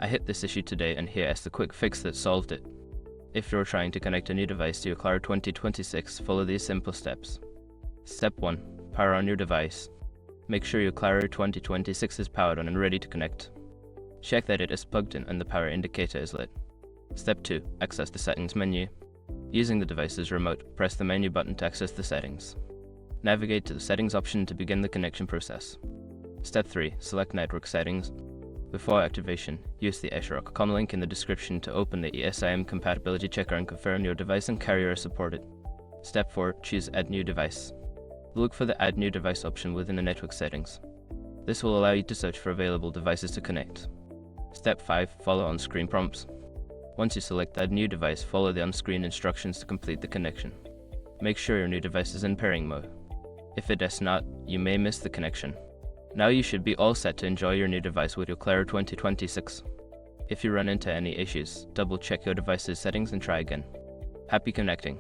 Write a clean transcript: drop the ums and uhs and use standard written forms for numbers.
I hit this issue today and here is the quick fix that solved it. If you're trying to connect a new device to your Claro 2026, follow these simple steps. Step 1. Power on your device. Make sure your Claro 2026 is powered on and ready to connect. Check that it is plugged in and the power indicator is lit. Step 2. Access the settings menu. Using the device's remote, press the menu button to access the settings. Navigate to the settings option to begin the connection process. Step 3. Select network settings. Before activation, use the eSIM link in the description to open the eSIM compatibility checker and confirm your device and carrier are supported. Step 4. Choose Add New Device. Look for the Add New Device option within the network settings. This will allow you to search for available devices to connect. Step 5. Follow on-screen prompts. Once you select Add New Device, follow the on-screen instructions to complete the connection. Make sure your new device is in pairing mode. If it is not, you may miss the connection. Now you should be all set to enjoy your new device with your Claro 2026. If you run into any issues, double check your device's settings and try again. Happy connecting!